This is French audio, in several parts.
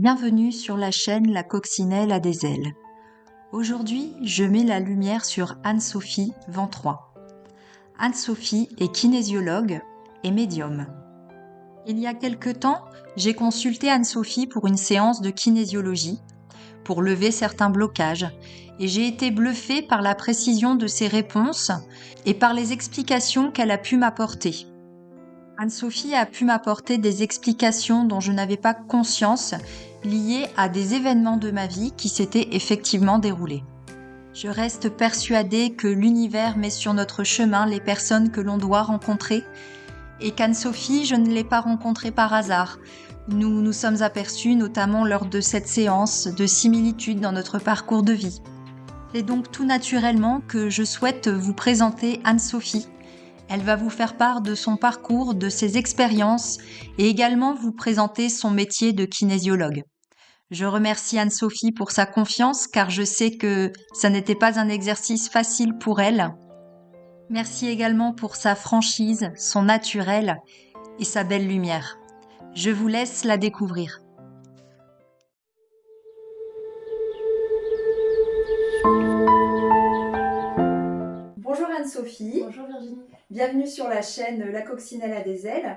Bienvenue sur la chaîne La Coccinelle a des ailes. Aujourd'hui, je mets la lumière sur Anne-Sophie Ventroy. Anne-Sophie est kinésiologue et médium. Il y a quelque temps, j'ai consulté Anne-Sophie pour une séance de kinésiologie, pour lever certains blocages, et j'ai été bluffée par la précision de ses réponses et par les explications qu'elle a pu m'apporter. Anne-Sophie a pu m'apporter des explications dont je n'avais pas conscience, liées à des événements de ma vie qui s'étaient effectivement déroulés. Je reste persuadée que l'univers met sur notre chemin les personnes que l'on doit rencontrer et qu'Anne-Sophie, je ne l'ai pas rencontrée par hasard. Nous nous sommes aperçus notamment lors de cette séance de similitudes dans notre parcours de vie. C'est donc tout naturellement que je souhaite vous présenter Anne-Sophie. Elle va vous faire part de son parcours, de ses expériences et également vous présenter son métier de kinésiologue. Je remercie Anne-Sophie pour sa confiance car je sais que ça n'était pas un exercice facile pour elle. Merci également pour sa franchise, son naturel et sa belle lumière. Je vous laisse la découvrir. Bonjour Anne-Sophie. Bonjour Virginie. Bienvenue sur la chaîne La Coccinelle a des ailes.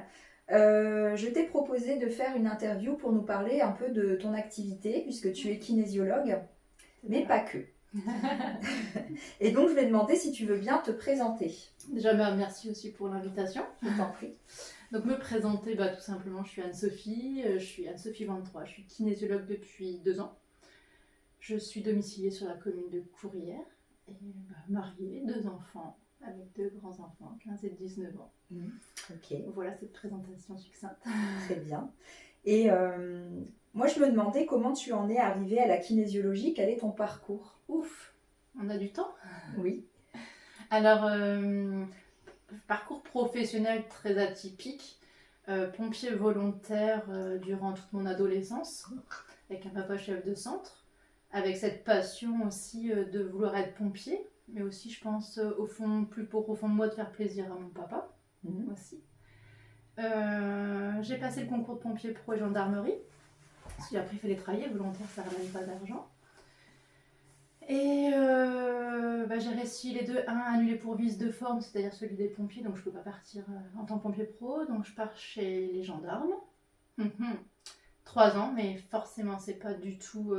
Je t'ai proposé de faire une interview pour nous parler un peu de ton activité, puisque tu es kinésiologue, mais pas que. Et donc, je vais demander si tu veux bien te présenter. Déjà, merci aussi pour l'invitation. Je t'en prie. Donc, me présenter, tout simplement, je suis Anne-Sophie. Je suis Anne-Sophie Ventroy. Je suis kinésiologue depuis 2 ans. Je suis domiciliée sur la commune de Courrières et mariée, 2 enfants, avec 2 grands-enfants, 15 et 19 ans. Ok. Voilà cette présentation succincte. Très bien. Et moi, je me demandais comment tu en es arrivée à la kinésiologie. Quel est ton parcours? Ouf, on a du temps? Oui. Alors, parcours professionnel très atypique. Pompier volontaire durant toute mon adolescence, avec un papa chef de centre, avec cette passion aussi de vouloir être pompier, mais aussi, je pense, au fond de moi, de faire plaisir à mon papa aussi. J'ai passé le concours de pompier pro et gendarmerie, parce qu'après il fallait travailler, volontaire ça ramène pas d'argent. Et j'ai réussi les deux, un annulé pour vice de forme, c'est-à-dire celui des pompiers, donc je peux pas partir en tant que pompier pro, donc je pars chez les gendarmes. 3 ans, mais forcément c'est pas du tout...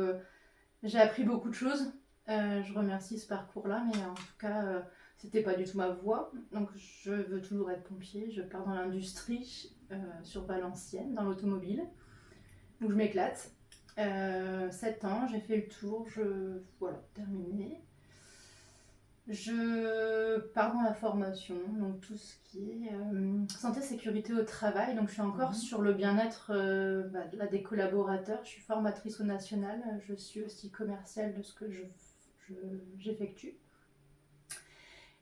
J'ai appris beaucoup de choses, je remercie ce parcours-là, mais en tout cas c'était pas du tout ma voie, donc je veux toujours être pompier, je pars dans l'industrie sur Valenciennes, dans l'automobile, donc je m'éclate. 7 ans, j'ai fait le tour, voilà, terminé. Je pars dans la formation, donc tout ce qui est santé, sécurité au travail. Donc je suis encore sur le bien-être des collaborateurs. Je suis formatrice au national, je suis aussi commerciale de ce que j'effectue.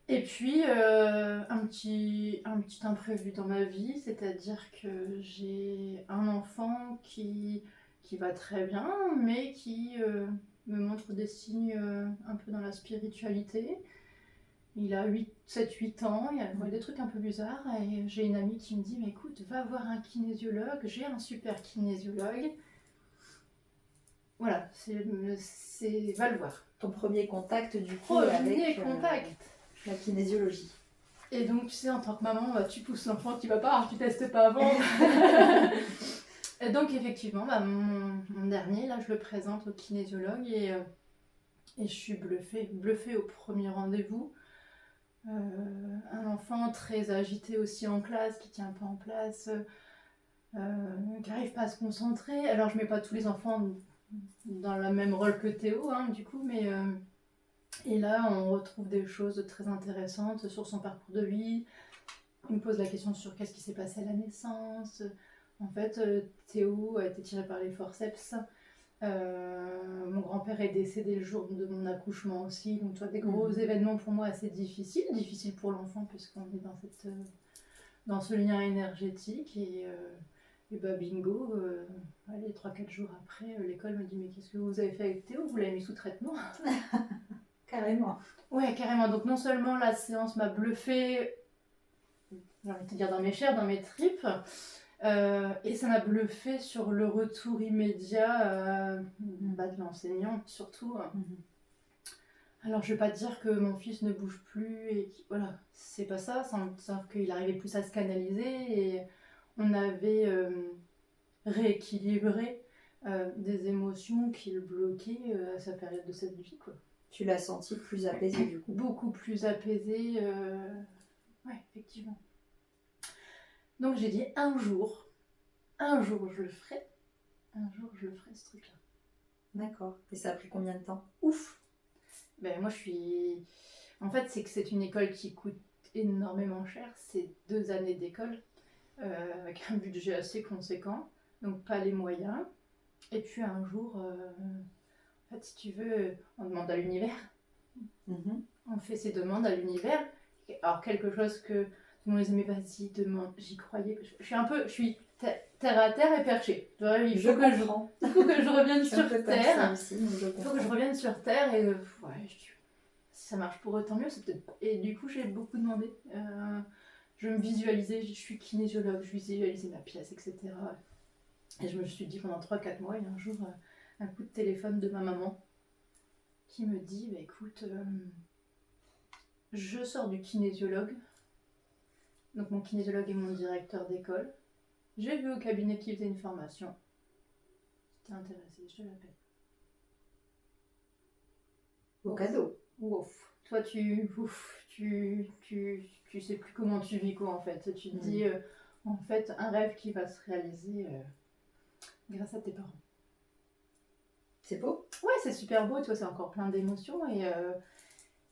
Et puis un petit imprévu dans ma vie, c'est-à-dire que j'ai un enfant qui va très bien, mais qui me montre des signes un peu dans la spiritualité. Il a 7-8 ans, il y a des trucs un peu bizarres, et j'ai une amie qui me dit « Mais écoute, va voir un kinésiologue, j'ai un super kinésiologue. » Voilà, va le voir. Ton premier contact du coup avec la kinésiologie. Et donc tu sais, en tant que maman, tu pousses l'enfant, tu vas pas, tu testes pas avant. Et donc effectivement, mon dernier, là je le présente au kinésiologue et je suis bluffée au premier rendez-vous. Un enfant très agité aussi en classe, qui tient pas en place, qui n'arrive pas à se concentrer. Alors je mets pas tous les enfants dans le même rôle que Théo, du coup, mais et là on retrouve des choses très intéressantes sur son parcours de vie. Il me pose la question sur qu'est-ce qui s'est passé à la naissance. En fait, Théo a été tiré par les forceps. Mon grand-père est décédé le jour de mon accouchement aussi, donc tu vois, des gros événements pour moi assez difficiles pour l'enfant puisqu'on est dans ce lien énergétique et bingo, allez, 3-4 jours après, l'école me dit « Mais qu'est-ce que vous avez fait avec Théo? Vous l'avez mis sous traitement ?» Carrément. Ouais, carrément. Donc non seulement la séance m'a bluffée, j'ai envie de te dire dans mes chairs, dans mes tripes, Et ça m'a bluffé sur le retour immédiat de l'enseignante, surtout. Alors, je vais pas dire que mon fils ne bouge plus et voilà, c'est pas ça, sauf qu'il arrivait plus à se canaliser et on avait rééquilibré des émotions qu'il bloquait à sa période de cette vie, quoi. Tu l'as senti plus apaisé du coup? Beaucoup plus apaisé, ouais, effectivement. Donc j'ai dit un jour je le ferai, ce truc-là. D'accord. Et ça a pris combien de temps? Ouf. Ben moi en fait c'est une école qui coûte énormément cher, c'est 2 années d'école avec un budget assez conséquent, donc pas les moyens. Et puis un jour, en fait si tu veux, on demande à l'univers. On fait ses demandes à l'univers. Alors quelque chose que tout le monde disait, mais vas-y, demande. J'y croyais. Je suis terre à terre et perché. Il faut que je revienne sur terre. Il faut que je revienne sur terre et si ça marche pour eux, tant mieux. Et du coup, j'ai beaucoup demandé. Je me visualisais, je suis kinésiologue, je visualisais ma pièce, etc. Et je me suis dit pendant 3-4 mois, il y a un jour, un coup de téléphone de ma maman qui me dit, bah, écoute, je sors du kinésiologue. Donc mon kinésiologue est mon directeur d'école. J'ai vu au cabinet qu'il faisait une formation. Si t'es intéressé, je te l'appelle. Au cadeau. Ouf. Toi, tu sais plus comment tu vis, quoi, en fait. Tu te dis, en fait, un rêve qui va se réaliser grâce à tes parents. C'est beau? Ouais, c'est super beau, toi, c'est encore plein d'émotions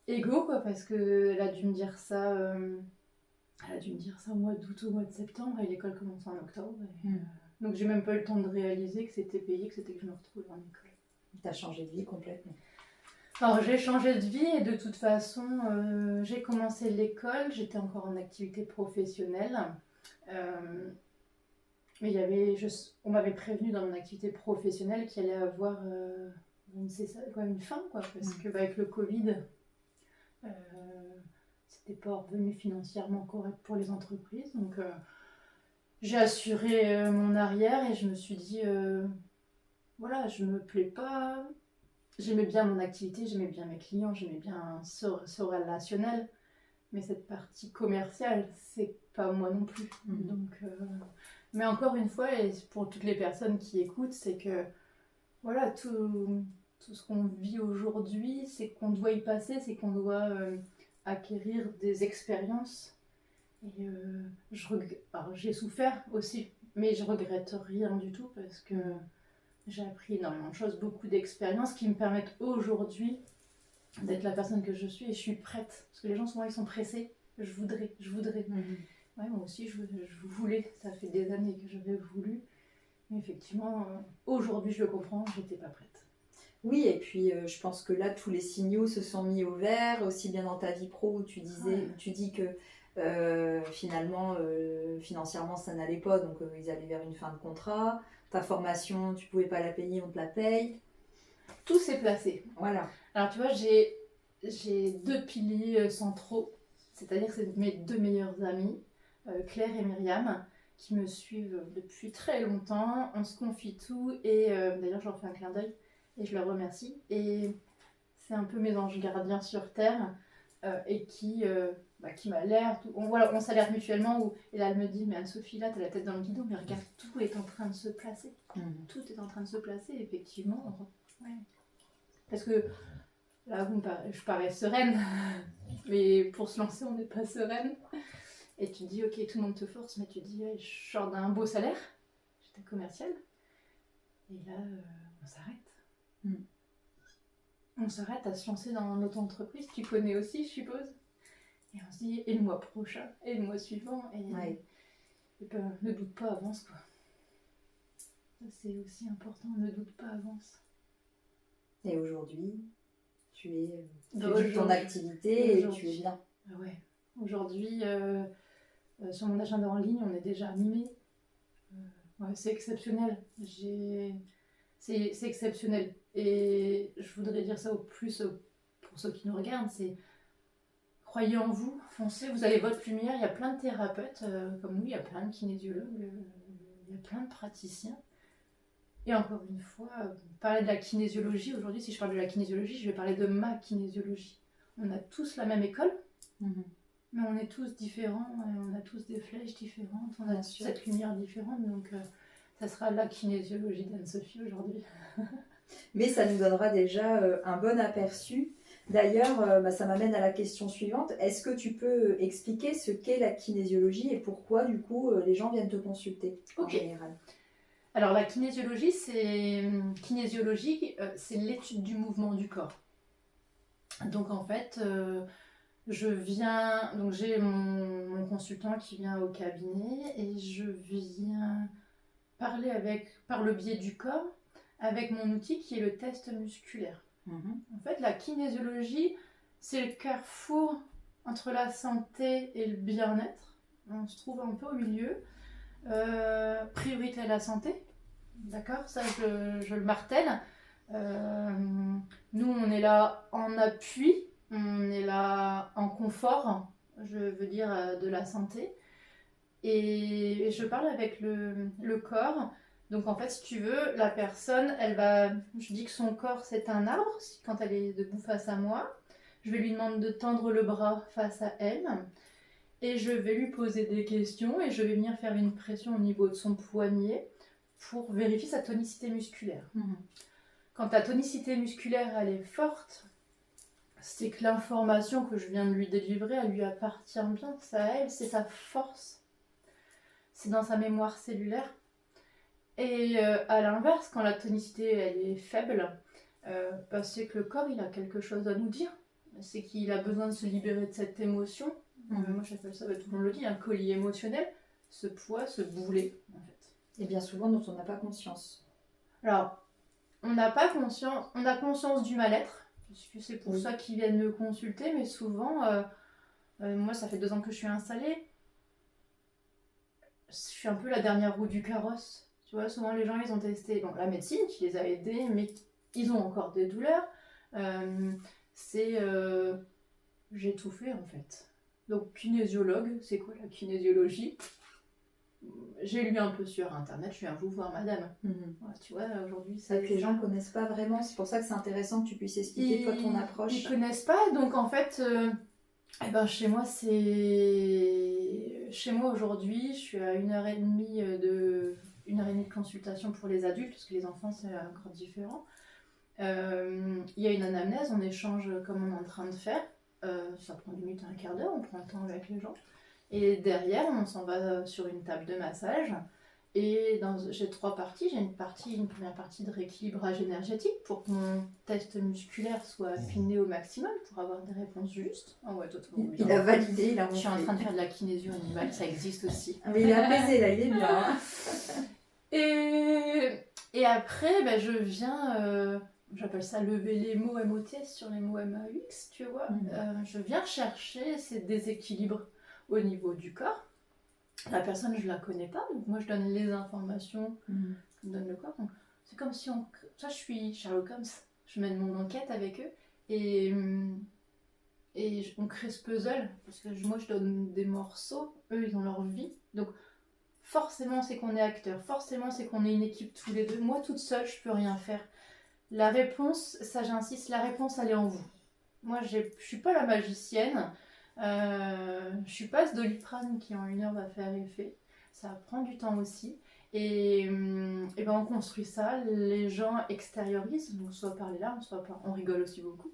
et go, quoi, parce qu'elle a dû me dire ça. Elle a dû me dire ça au mois d'août, au mois de septembre, et l'école commençait en octobre. Donc j'ai même pas eu le temps de réaliser que c'était payé, que je me retrouvais en école. T'as changé de vie complètement. Alors j'ai changé de vie et de toute façon, j'ai commencé l'école, j'étais encore en activité professionnelle. Mais on m'avait prévenu dans mon activité professionnelle qu'il allait avoir une fin, quoi, parce que avec le Covid, c'était pas revenu financièrement correct pour les entreprises. Donc j'ai assuré mon arrière et je me suis dit, voilà, je me plais pas. J'aimais bien mon activité, j'aimais bien mes clients, j'aimais bien ce relationnel. Mais cette partie commerciale, c'est pas moi non plus. Donc, mais encore une fois, et pour toutes les personnes qui écoutent, c'est que voilà, tout ce qu'on vit aujourd'hui, c'est qu'on doit y passer, c'est qu'on doit acquérir des expériences. Et alors, j'ai souffert aussi, mais je regrette rien du tout parce que j'ai appris énormément de choses, beaucoup d'expériences qui me permettent aujourd'hui d'être la personne que je suis et je suis prête. Parce que les gens souvent ils sont pressés. Je voudrais. Ouais, moi aussi je voulais. Ça fait des années que j'avais voulu. Mais effectivement, aujourd'hui je le comprends, j'étais pas prête. Oui, et puis je pense que là tous les signaux se sont mis au vert, aussi bien dans ta vie pro où tu dis que finalement financièrement ça n'allait pas, donc ils allaient vers une fin de contrat. Ta formation, tu pouvais pas la payer, on te la paye. Tout s'est placé. Voilà. Alors tu vois, j'ai 2 piliers centraux, c'est-à-dire que c'est mes 2 meilleures amies, Claire et Myriam, qui me suivent depuis très longtemps. On se confie tout et d'ailleurs je leur fais un clin d'œil et je leur remercie. Et c'est un peu mes anges gardiens sur Terre et qui m'alerte. On s'alerte mutuellement. Et là elle me dit, mais Anne-Sophie, là t'as la tête dans le guidon, mais regarde, tout est en train de se placer. Tout est en train de se placer, effectivement. Ouais. Parce que là, je parais sereine, mais pour se lancer, on n'est pas sereine. Et tu te dis, ok, tout le monde te force, mais tu te dis, ouais, je sors d'un beau salaire, j'étais commerciale, et là, on s'arrête. On s'arrête à se lancer dans notre entreprise, tu connais aussi, je suppose. Et on se dit, et le mois prochain, et le mois suivant, et ben, ne doute pas, avance, quoi. Ça, c'est aussi important, ne doute pas, avance. Et aujourd'hui, tu vis ton activité et tu es bien. Ouais. Aujourd'hui, sur mon agenda en ligne, on est déjà animé. Ouais, c'est exceptionnel. C'est exceptionnel. Et je voudrais dire ça au plus pour ceux qui nous regardent, c'est croyez en vous, foncez, vous avez votre lumière. Il y a plein de thérapeutes comme nous, il y a plein de kinésiologues. il y a plein de praticiens. Et encore une fois, parler de la kinésiologie, aujourd'hui, si je parle de la kinésiologie, je vais parler de ma kinésiologie. On a tous la même école, mais on est tous différents, et on a tous des flèches différentes, on a Bien tous sûr. cette lumière différente, donc ça sera la kinésiologie d'Anne-Sophie aujourd'hui. Mais ça nous donnera déjà un bon aperçu. D'ailleurs, ça m'amène à la question suivante. Est-ce que tu peux expliquer ce qu'est la kinésiologie et pourquoi, du coup, les gens viennent te consulter en Ok. général? Alors la kinésiologie, c'est l'étude du mouvement du corps. Donc en fait, j'ai mon consultant qui vient au cabinet et je viens parler par le biais du corps avec mon outil qui est le test musculaire. En fait, la kinésiologie, c'est le carrefour entre la santé et le bien-être. On se trouve un peu au milieu. Priorité à la santé, d'accord, ça je le martèle. Nous on est là en appui, on est là en confort, je veux dire de la santé, et je parle avec le corps. Donc en fait, si tu veux, la personne, je dis que son corps c'est un arbre quand elle est debout face à moi. Je vais lui demander de tendre le bras face à elle. Et je vais lui poser des questions et je vais venir faire une pression au niveau de son poignet pour vérifier sa tonicité musculaire. Quand ta tonicité musculaire elle est forte, c'est que l'information que je viens de lui délivrer, elle lui appartient bien, c'est à elle, c'est sa force. C'est dans sa mémoire cellulaire. Et à l'inverse, quand la tonicité elle est faible, c'est que le corps il a quelque chose à nous dire. C'est qu'il a besoin de se libérer de cette émotion. Moi j'appelle ça, tout le monde le dit, un colis émotionnel, ce poids, ce boulet en fait. Et bien souvent dont on n'a pas conscience. Alors, on n'a pas conscience, on a conscience du mal-être, puisque c'est pour ça qu'ils viennent me consulter, mais souvent, moi ça fait 2 ans que je suis installée, je suis un peu la dernière roue du carrosse. Tu vois, souvent les gens ils ont testé la médecine qui les a aidés, mais ils ont encore des douleurs. J'ai tout fait en fait. Donc kinésiologue, c'est quoi la kinésiologie? J'ai lu un peu sur internet, je viens vous voir madame. Voilà, tu vois, aujourd'hui C'est que les gens ne connaissent pas vraiment, c'est pour ça que c'est intéressant que tu puisses expliquer toi ton approche. Ils connaissent pas, donc en fait, chez moi aujourd'hui, je suis à 1h30 de consultation pour les adultes, parce que les enfants c'est encore différent. Il y a une anamnèse, on échange comme on est en train de faire. Ça prend 10 minutes, un quart d'heure, on prend le temps avec les gens. Et derrière, on s'en va sur une table de massage. Et j'ai 3 parties. J'ai une première partie de rééquilibrage énergétique pour que mon test musculaire soit affiné au maximum pour avoir des réponses justes. Oh ouais, totalement bien. Il a validé, il a Je suis en train de faire de la kinésio animale, ça existe aussi. Mais il est apaisé là, il est bien. Et après, je viens... j'appelle ça lever les mots MOT sur les mots MAUX, tu vois. Je viens chercher ces déséquilibres au niveau du corps. La personne, je la connais pas, donc moi je donne les informations que me donne le corps. Donc, c'est comme si je suis Sherlock Holmes, je mène mon enquête avec eux et on crée ce puzzle, parce que moi je donne des morceaux, eux ils ont leur vie. Donc forcément c'est qu'on est acteur, forcément c'est qu'on est une équipe tous les deux. Moi toute seule je peux rien faire. La réponse, ça j'insiste, la réponse elle est en vous. Moi je suis pas la magicienne, je suis pas ce Doliprane qui en 1 heure va faire effet. Ça prend du temps aussi. Et on construit ça, les gens extériorisent, donc soit par les larmes, soit on rigole aussi beaucoup,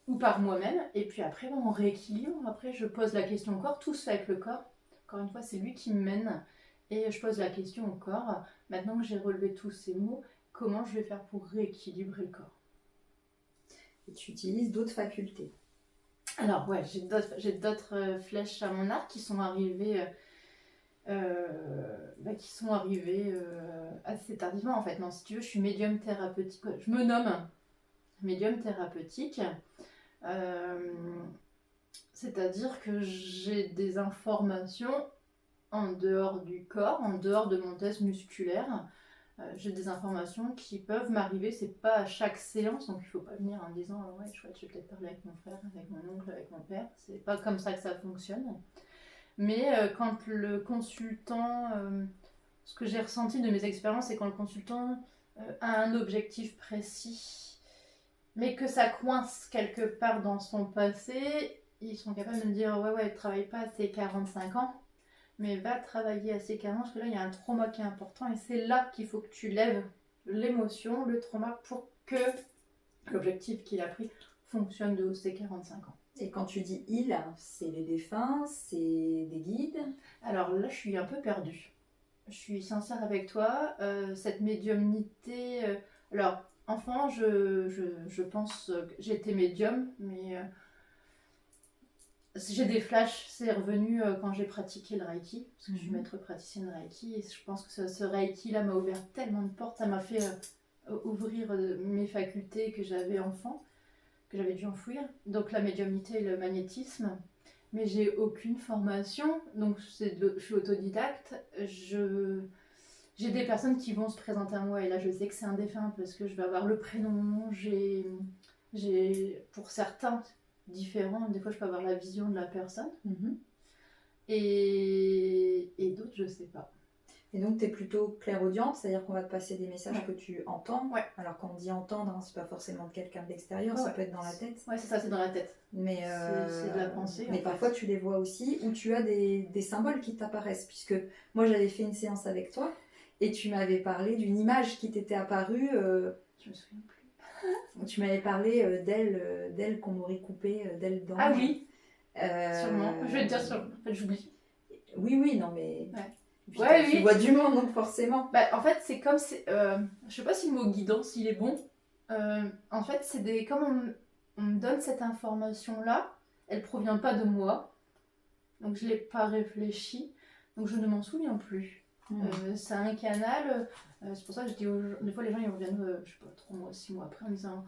ou par moi-même. Et puis après on rééquilibre. Après je pose la question au corps, tout se fait avec le corps. Encore une fois c'est lui qui me mène. Et je pose la question au corps. Maintenant que j'ai relevé tous ces mots, comment je vais faire pour rééquilibrer le corps? Et tu utilises d'autres facultés. Alors ouais, j'ai d'autres flèches à mon arc qui sont arrivées assez tardivement en fait. Non, si tu veux, je suis médium thérapeutique. Je me nomme médium thérapeutique. C'est-à-dire que j'ai des informations en dehors du corps, en dehors de mon test musculaire. J'ai des informations qui peuvent m'arriver, c'est pas à chaque séance, donc il faut pas venir en disant ouais chouette, je vais peut-être parler avec mon frère, avec mon oncle, avec mon père. C'est pas comme ça que ça fonctionne. Mais quand le consultant, ce que j'ai ressenti de mes expériences, c'est quand le consultant a un objectif précis, mais que ça coince quelque part dans son passé, ils sont capables de me dire ouais, travaille pas à ses 45 ans, mais va travailler à ses 40 ans, parce que là, il y a un trauma qui est important, et c'est là qu'il faut que tu lèves l'émotion, le trauma, pour que l'objectif qu'il a pris fonctionne de ses 45 ans. Et quand tu dis il, c'est les défunts, c'est des guides? Alors là, je suis un peu perdue. Je suis sincère avec toi. Cette médiumnité... alors, enfant, je pense que j'étais médium, mais j'ai des flashs. C'est revenu quand j'ai pratiqué le Reiki, parce que je suis maître praticienne Reiki, et je pense que ce Reiki-là m'a ouvert tellement de portes. Ça m'a fait ouvrir mes facultés que j'avais enfant, que j'avais dû enfouir. Donc la médiumnité et le magnétisme. Mais j'ai aucune formation, donc je suis autodidacte. J'ai des personnes qui vont se présenter à moi, et là je sais que c'est un défunt parce que je vais avoir le prénom. J'ai pour certains différents, des fois je peux avoir la vision de la personne. Et d'autres je sais pas. Et donc, tu es plutôt clairaudiente, c'est-à-dire qu'on va te passer des messages que tu entends. Ouais. Alors, quand on dit entendre, c'est pas forcément de quelqu'un de l'extérieur, ça peut être dans la tête. Ouais, c'est ça, c'est dans la tête. Mais c'est de la pensée. Mais parfois, tu les vois aussi, où tu as des symboles qui t'apparaissent. Puisque moi, j'avais fait une séance avec toi, et tu m'avais parlé d'une image qui t'était apparue. Je me souviens plus. Tu m'avais parlé d'ailes qu'on aurait coupées, d'ailes d'ange. Ah oui, sûrement. Je vais te dire sûrement. En fait, j'oublie. Oui, non, mais... Ouais. Tu vois du monde, donc forcément. En fait, c'est comme... je sais pas si le mot guidance, il est bon. En fait, c'est des... Comme on me donne cette information-là, elle provient pas de moi. Donc, je l'ai pas réfléchi. Donc, je ne m'en souviens plus. C'est un canal... c'est pour ça que je dis... Des fois, les gens, ils reviennent, je sais pas, 3 mois, 6 mois après, en me disant...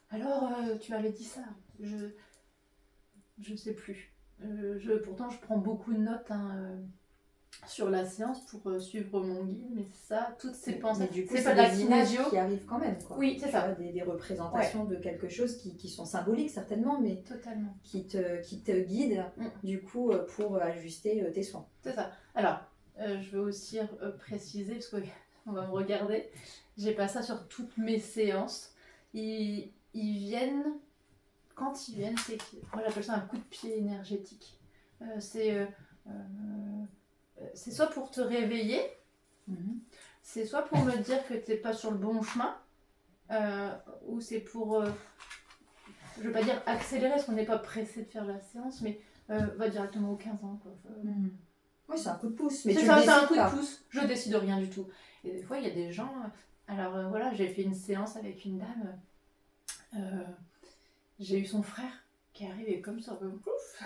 Alors, tu m'avais dit ça. Je sais plus. Pourtant, je prends beaucoup de notes... sur la séance pour suivre mon guide, mais ça, toutes ces pensées, du coup, c'est pas de la des images kinésio qui arrivent quand même, quoi. Oui, c'est ça. Des représentations de quelque chose qui sont symboliques certainement, mais totalement qui te guident du coup pour ajuster tes soins. C'est ça. Alors, je veux aussi préciser, parce qu'on va me regarder, j'ai pas ça sur toutes mes séances. Ils viennent, quand ils viennent, moi j'appelle ça un coup de pied énergétique. C'est soit pour te réveiller, c'est soit pour me dire que t'es pas sur le bon chemin, ou c'est pour, je veux pas dire accélérer, parce qu'on n'est pas pressé de faire la séance, mais va directement aux 15 ans. Quoi. Oui, c'est un coup de pouce. Mais c'est un coup de pouce, je décide de rien du tout. Et des fois, il y a des gens, alors voilà, j'ai fait une séance avec une dame, j'ai eu son frère qui est arrivé comme ça, pouf,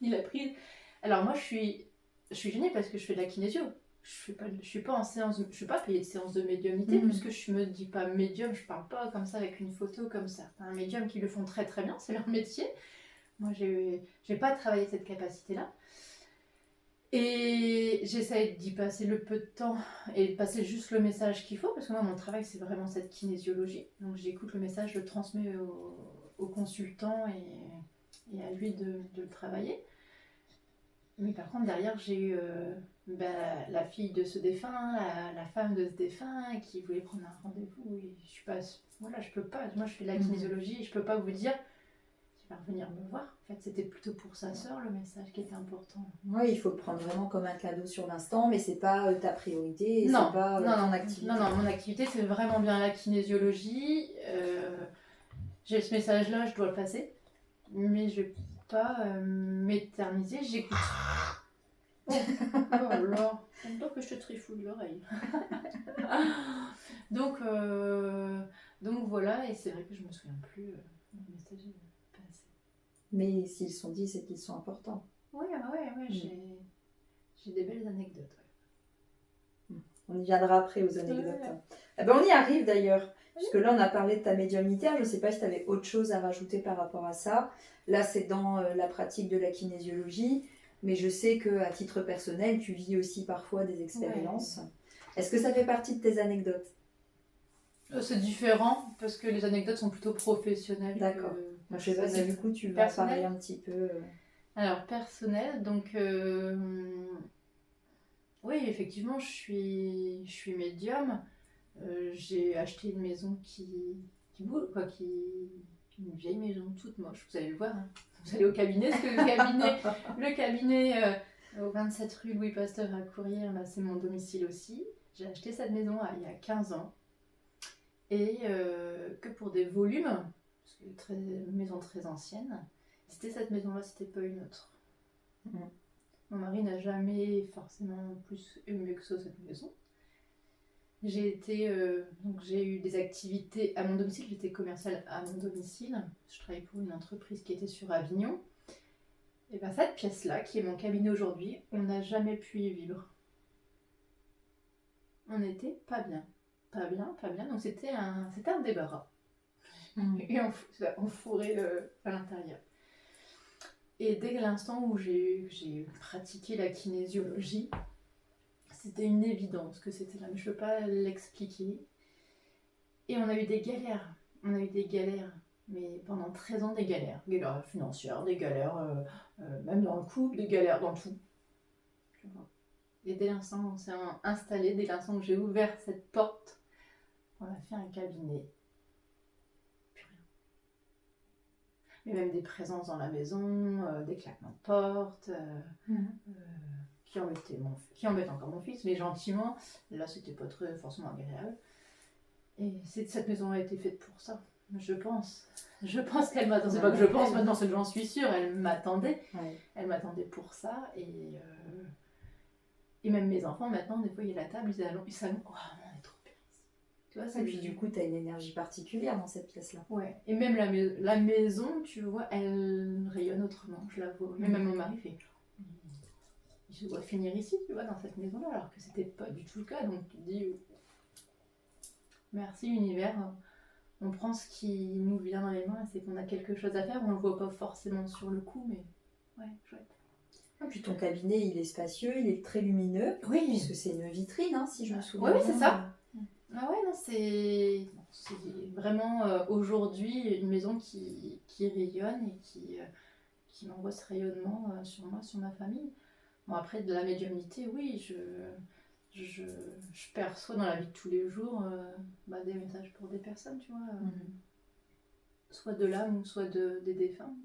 il a pris... Alors moi, je suis gênée parce que je fais de la kinésio. Je suis pas en séance, je suis pas payée de séance de médiumnité, puisque je me dis pas médium, je parle pas comme ça avec une photo comme ça. Un médium qui le font très très bien, c'est leur métier. Moi, j'ai pas travaillé cette capacité-là. Et j'essaie d'y passer le peu de temps et de passer juste le message qu'il faut, parce que moi, mon travail, c'est vraiment cette kinésiologie. Donc j'écoute le message, je le transmets au consultant et à lui de le travailler. Mais par contre, derrière, j'ai eu la fille de ce défunt, la femme de ce défunt qui voulait prendre un rendez-vous. Et je suis pas... Voilà, je peux pas. Moi, je fais de la kinésiologie et je peux pas vous dire qu'il va revenir me voir. En fait, c'était plutôt pour sa sœur, le message qui était important. Oui, il faut le prendre vraiment comme un cadeau sur l'instant, mais c'est pas ta priorité, non, c'est pas ton activité. Non, mon activité, c'est vraiment bien la kinésiologie. J'ai ce message-là, je dois le passer. Mais je vais pas m'éterniser, j'écoute. Oh là, on me que je te trifouille l'oreille. donc voilà, et c'est vrai que je me souviens plus du message passé. Mais s'ils sont dit, c'est qu'ils sont importants. Ouais, j'ai des belles anecdotes. Ouais. On y viendra après aux anecdotes. Eh ben, on y arrive d'ailleurs. Puisque là, on a parlé de ta médiumnité. Je ne sais pas si tu avais autre chose à rajouter par rapport à ça. Là, c'est dans la pratique de la kinésiologie. Mais je sais qu'à titre personnel, tu vis aussi parfois des expériences. Ouais. Est-ce que ça fait partie de tes anecdotes ? C'est différent, parce que les anecdotes sont plutôt professionnelles. D'accord. Je ne sais pas si du coup, tu vas parler un petit peu... Alors, personnel, donc oui, effectivement, je suis médium. J'ai acheté une maison qui bouge, quoi, une vieille maison toute moche. Vous allez le voir, hein. Vous allez au cabinet, parce que le cabinet au 27 rue Louis Pasteur à Courrières, là, c'est mon domicile aussi. J'ai acheté cette maison il y a 15 ans. Et que pour des volumes, parce que une maison très ancienne, c'était cette maison-là, c'était pas une autre. Mon mari n'a jamais forcément plus aimé que ça cette maison. Donc j'ai eu des activités à mon domicile, j'étais commerciale à mon domicile. Je travaillais pour une entreprise qui était sur Avignon. Et bien cette pièce-là, qui est mon cabinet aujourd'hui, on n'a jamais pu y vivre. On n'était pas bien. Pas bien, pas bien. Donc c'était un débarras. Et on fourrait à l'intérieur. Et dès l'instant où j'ai pratiqué la kinésiologie, c'était une évidence que c'était là, mais je ne peux pas l'expliquer. Et on a eu des galères. Mais pendant 13 ans, des galères. Des galères financières, des galères même dans le couple, des galères dans tout. Et dès l'instant où on s'est installé, dès l'instant où j'ai ouvert cette porte, on a fait un cabinet. Plus rien. Mais même des présences dans la maison, des claquements de porte, qui embête encore mon fils, mais gentiment. Là, c'était pas très forcément agréable. Et cette maison a été faite pour ça, je pense. Je pense qu'elle m'attendait. C'est pas que je pense maintenant, c'est que j'en suis sûre. Elle m'attendait. Ouais. Elle m'attendait pour ça. Et même mes enfants, maintenant, des fois, il y a la table, ils s'allongent. Oh, on est trop bien ici. Tu vois, et puis du coup, tu as une énergie particulière dans cette pièce-là. Ouais. Et même la maison, tu vois, elle rayonne autrement, je la vois. Même mon mari fait. Je dois finir ici, tu vois, dans cette maison-là, alors que c'était pas du tout le cas. Donc tu te dis, merci univers, on prend ce qui nous vient dans les mains, c'est qu'on a quelque chose à faire, on le voit pas forcément sur le coup, mais ouais, chouette. Et puis ton cabinet, il est spacieux, il est très lumineux, oui, puisque c'est une vitrine, hein, si je me souviens. Oui, c'est ça. Ah ouais, non, c'est vraiment aujourd'hui une maison qui rayonne et qui m'envoie ce rayonnement sur moi, sur ma famille. Bon, après, de la médiumnité, oui, je perçois dans la vie de tous les jours des messages pour des personnes, tu vois. Soit de l'âme ou soit des défunts.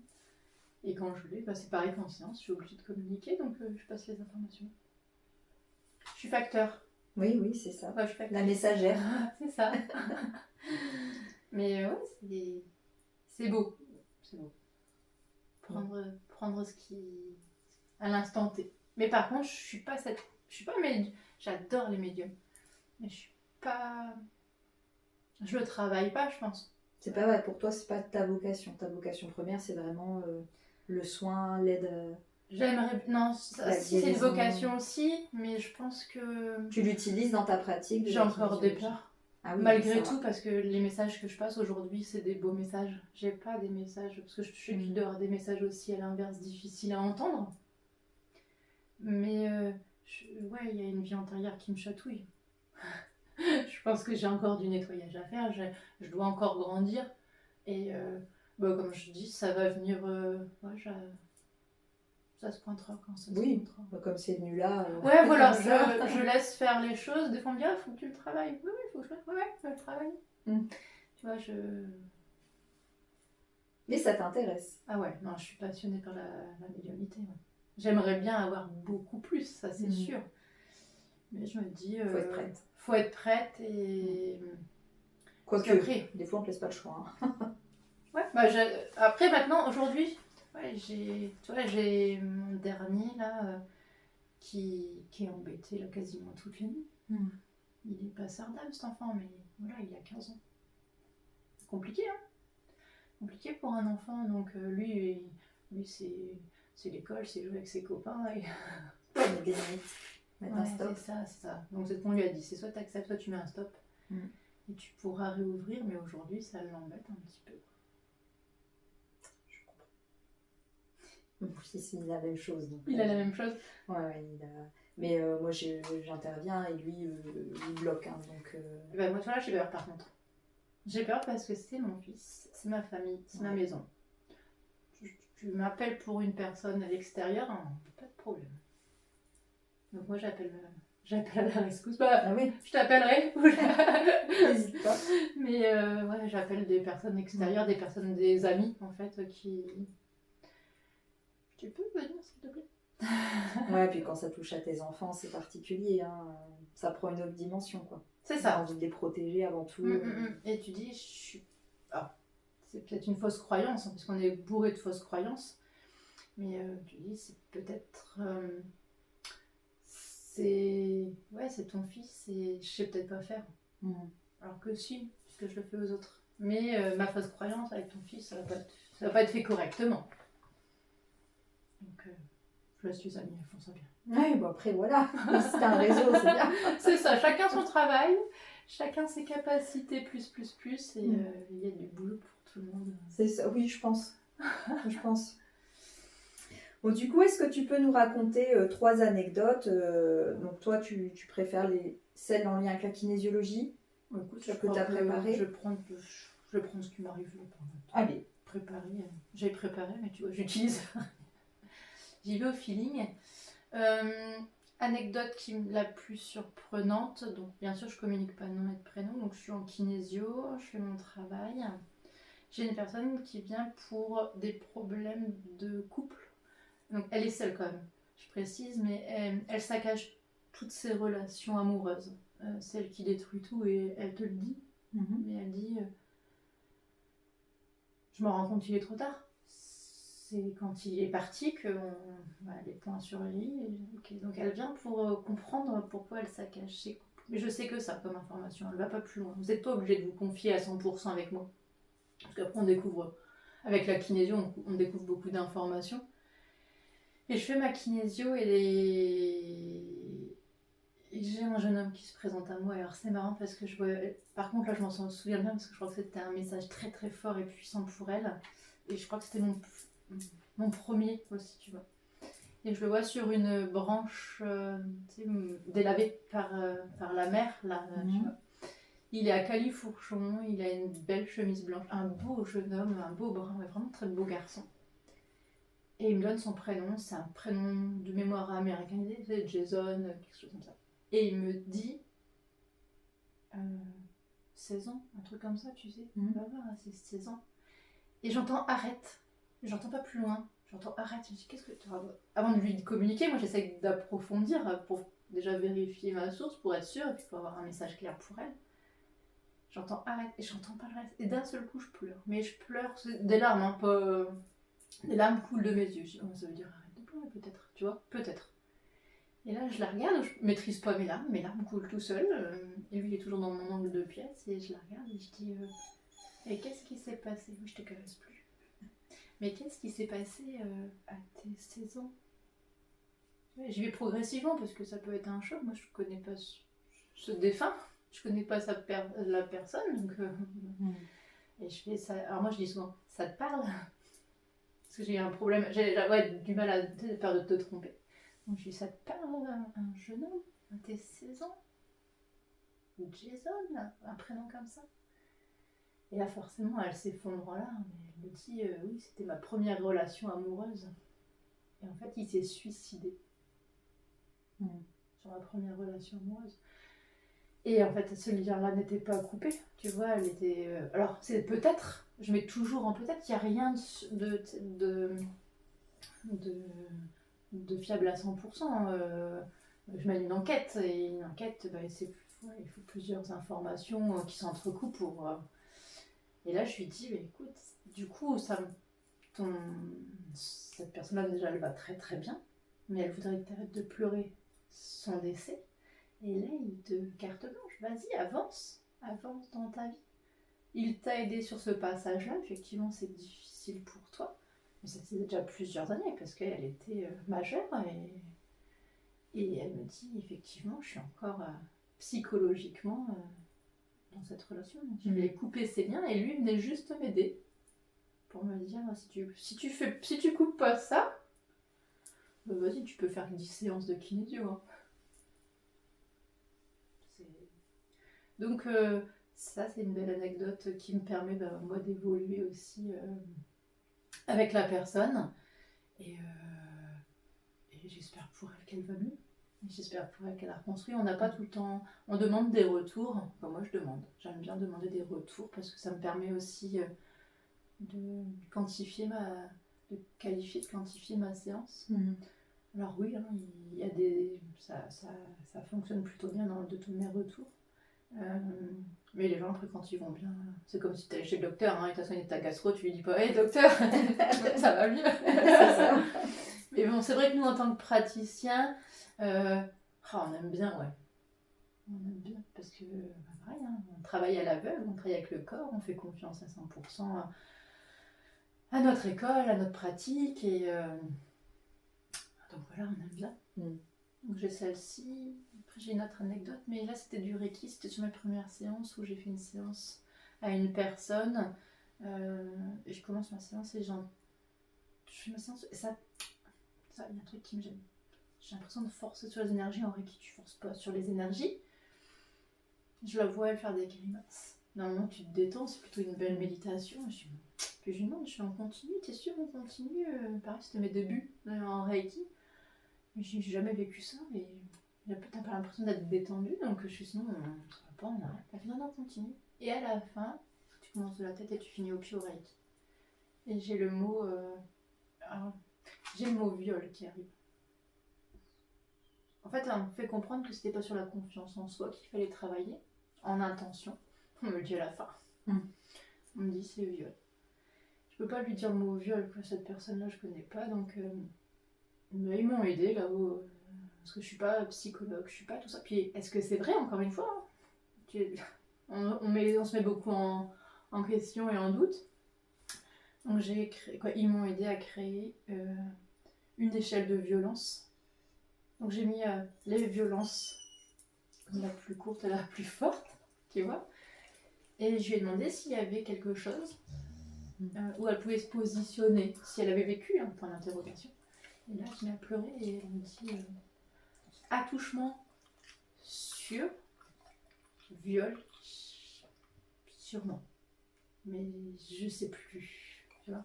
Et quand je l'ai, c'est pareil qu'en séance, je suis obligée de communiquer, donc je passe les informations. Je suis facteur. Oui, c'est ça. Ouais, je suis facteur. La messagère. C'est ça. Mais ouais, c'est beau. C'est beau. Prendre ce qui... à l'instant T. Mais par contre, je suis pas médium. J'adore les médiums. Mais je suis pas... Je le travaille pas, je pense. C'est pas vrai, pour toi, c'est pas ta vocation. Ta vocation première, c'est vraiment le soin, l'aide. J'aimerais... Non, si c'est une vocation aussi, mais je pense que... Tu l'utilises dans ta pratique. J'ai encore des peurs. Ah oui, malgré tout, parce que les messages que je passe aujourd'hui, c'est des beaux messages. J'ai pas des messages... Parce que je sais qu'il doit y avoir des messages aussi à l'inverse difficiles à entendre. Mais ouais, il y a une vie antérieure qui me chatouille. Je pense que j'ai encore du nettoyage à faire, je dois encore grandir. Et comme je dis, ça va venir... ça se pointera quand ça se pointera. Comme c'est venu là... ouais, voilà, je laisse faire les choses. Des fois, on me dit, faut que tu le travailles. Oui, il faut que je le travaille. Tu vois, Mais ça t'intéresse. Ah ouais, non, je suis passionnée par la médiumnité. Ouais. J'aimerais bien avoir beaucoup plus, ça c'est sûr. Mais je me dis... faut être prête. Faut être prête et... Quoique, des fois on ne te laisse pas le choix. Hein. Ouais, après maintenant, aujourd'hui, j'ai mon dernier là, qui est embêté là, quasiment toutes les nuits. Il est passeur d'âme cet enfant, mais voilà, il a 15 ans. C'est compliqué, hein. Compliqué pour un enfant, donc lui c'est l'école, c'est jouer avec ses copains et... Il y a des limites. Ouais, c'est ça. Donc c'est ce qu'on lui a dit, c'est soit tu acceptes, soit tu mets un stop. Et tu pourras réouvrir, mais aujourd'hui ça l'embête un petit peu. Je comprends. Mon fils, il a la même chose. Donc, il a la même chose. Ouais, mais moi j'interviens et lui il bloque. Hein, donc, moi tu vois là j'ai peur par contre. J'ai peur parce que c'est mon fils, c'est ma famille, c'est ma maison. tu m'appelles pour une personne à l'extérieur, hein, pas de problème. Donc moi j'appelle à la rescousse. Bah, Ah oui, je t'appellerai. n'hésite pas. Mais ouais, j'appelle des personnes extérieures, des personnes, des amis en fait, qui... Tu peux venir s'il te plaît? Ouais, puis quand ça touche à tes enfants, c'est particulier, hein. Ça prend une autre dimension, quoi. C'est T'as ça. envie de les protéger avant tout. Et tu dis, je suis... Alors, c'est peut-être une fausse croyance, hein, parce qu'on est bourré de fausses croyances. Mais tu dis, c'est peut-être... c'est ton fils et je sais peut-être pas faire. Alors que si, puisque je le fais aux autres. Mais ma fausse croyance avec ton fils, ça va pas être fait correctement. Donc, je laisse les amis, ils font ça bien. Ouais, bon après voilà, c'est un réseau, c'est bien. C'est ça, chacun son travail, chacun ses capacités, plus, et il y a du boulot pour tout le monde. C'est ça, oui, je pense. Je pense. Bon, du coup, est-ce que tu peux nous raconter 3 anecdotes donc toi, tu préfères celles en lien avec la kinésiologie Écoute, que tu as préparées? Je prends ce qui m'arrive là pour Allez. préparer. J'ai préparé, mais tu vois, j'utilise. J'y vais au feeling. Anecdote la plus surprenante, donc bien sûr je communique pas de nom et de prénom, donc je suis en kinésio, je fais mon travail. J'ai une personne qui vient pour des problèmes de couple. Donc elle est seule quand même, je précise, mais elle saccage toutes ses relations amoureuses. C'est elle qui détruit tout et elle te le dit. Mais elle dit je me rends compte qu'il est trop tard. C'est quand il est parti que les points sur les i. Okay. Donc elle vient pour comprendre pourquoi elle saccage ses couples. Mais je sais que ça comme information, elle va pas plus loin. Vous n'êtes pas obligé de vous confier à 100% avec moi. Parce qu'après on découvre, avec la kinésio, on découvre beaucoup d'informations. Et je fais ma kinésio et j'ai un jeune homme qui se présente à moi. Alors c'est marrant parce que je vois... Par contre là je m'en souviens bien parce que je crois que c'était un message très très fort et puissant pour elle. Et je crois que c'était mon premier aussi, tu vois. Et je le vois sur une branche délavée par la mer, là, tu vois. Il est à califourchon, il a une belle chemise blanche, un beau jeune homme, un beau brun, vraiment très beau garçon. Et il me donne son prénom, c'est un prénom de mémoire américanisé, c'est Jason, quelque chose comme ça. Et il me dit 16 ans, un truc comme ça, tu sais. Va voir, c'est 16 ans. Et j'entends arrête, j'entends pas plus loin. J'entends arrête, je me dis qu'est-ce que tu as... Avant de lui communiquer, moi j'essaie d'approfondir pour déjà vérifier ma source pour être sûre et puis pour avoir un message clair pour elle. J'entends arrête et j'entends pas le reste. Et d'un seul coup je pleure. Mais je pleure, c'est des larmes, hein, pas... Des larmes coulent de mes yeux. Je dis oh, ça veut dire arrête de pleurer peut-être, tu vois, peut-être. Et là je la regarde, je maîtrise pas mes larmes coulent tout seul. Et lui il est toujours dans mon angle de pièce et je la regarde et je dis et qu'est-ce qui s'est passé? Oui, je te caresse plus. Mais qu'est-ce qui s'est passé à tes 16 ans? J'y vais progressivement parce que ça peut être un choc. Moi, je connais pas ce défunt. Je connais pas la personne. Donc, et je fais ça. Alors moi, je dis souvent, ça te parle? Parce que j'ai un problème. J'ai du mal à peur de te tromper. Donc je dis, ça te parle un jeune homme à tes 16 ans? Jason, un prénom comme ça? Et là, forcément, elle s'effondre là, mais elle me dit oui, c'était ma première relation amoureuse. Et en fait, il s'est suicidé. Sur ma première relation amoureuse. Et en fait, ce lien-là n'était pas coupé, tu vois, elle était... alors, c'est peut-être, je mets toujours en peut-être, il n'y a rien de fiable à 100%. Je mène une enquête, et une enquête, il faut plusieurs informations qui s'entrecoupent pour... Et là, je lui dis, écoute, du coup, cette personne-là, déjà, elle va très très bien, mais elle voudrait que tu arrêtes de pleurer son décès. Et là, il te carte blanche, vas-y, avance dans ta vie. Il t'a aidé sur ce passage-là, effectivement, c'est difficile pour toi, mais ça faisait déjà plusieurs années, parce qu'elle était majeure, et elle me dit, effectivement, je suis encore psychologiquement... dans cette relation. Je lui ai coupé ses liens et lui venait juste m'aider pour me dire si tu coupes pas ça, bah vas-y, tu peux faire 10 séances de kinésio. Hein. Donc ça c'est une belle anecdote qui me permet moi d'évoluer aussi avec la personne. Et j'espère pour elle qu'elle va mieux. Et j'espère pour elle qu'elle a reconstruit. On n'a pas tout le temps... On demande des retours. Enfin, moi, je demande. J'aime bien demander des retours parce que ça me permet aussi de quantifier de qualifier, de quantifier ma séance. Alors oui, hein, il y a des... ça fonctionne plutôt bien dans de tous mes retours. Mais les gens, après, quand ils vont bien, c'est comme si tu allais chez le docteur, hein, il t'a soigné ta gastro, tu lui dis pas, hé docteur, ça va mieux. C'est ça. Mais bon, c'est vrai que nous, en tant que praticiens, on aime bien, ouais. On aime bien, parce que, pareil, hein, on travaille à l'aveugle, on travaille avec le corps, on fait confiance à 100% à notre école, à notre pratique, et donc voilà, on aime bien. Donc j'ai celle-ci, après j'ai une autre anecdote, mais là c'était du Reiki, c'était sur ma première séance où j'ai fait une séance à une personne, et je commence ma séance et je fais ma séance, et ça il y a un truc qui me gêne. J'ai l'impression de forcer sur les énergies, en Reiki tu forces pas sur les énergies. Je la vois elle faire des grimaces. Normalement tu te détends, c'est plutôt une belle méditation. Puis je lui demande, on continue, t'es sûre on continue? Pareil, c'était mes débuts en Reiki. Mais j'ai jamais vécu ça et t'as pas l'impression d'être détendue, donc je suis sinon ça va pas, on arrête. Elle fait non, continue. Et à la fin, tu commences de la tête et tu finis au pied au Reiki. Et j'ai le mot viol qui arrive. En fait, elle me fait comprendre que c'était pas sur la confiance en soi qu'il fallait travailler, en intention. On me le dit à la fin. On me dit c'est viol. Je peux pas lui dire le mot viol, que cette personne-là je connais pas, donc mais ils m'ont aidé là-haut, parce que je suis pas psychologue, je suis pas tout ça. Puis est-ce que c'est vrai, encore une fois, hein, on se met beaucoup en question et en doute. Donc ils m'ont aidé à créer une échelle de violence. Donc j'ai mis les violences, la plus courte et la plus forte, tu vois. Et je lui ai demandé s'il y avait quelque chose où elle pouvait se positionner, si elle avait vécu, hein, point d'interrogation. Et là, je m'ai pleuré et elle me dit attouchement sur viol, sûrement. Mais je sais plus, tu vois.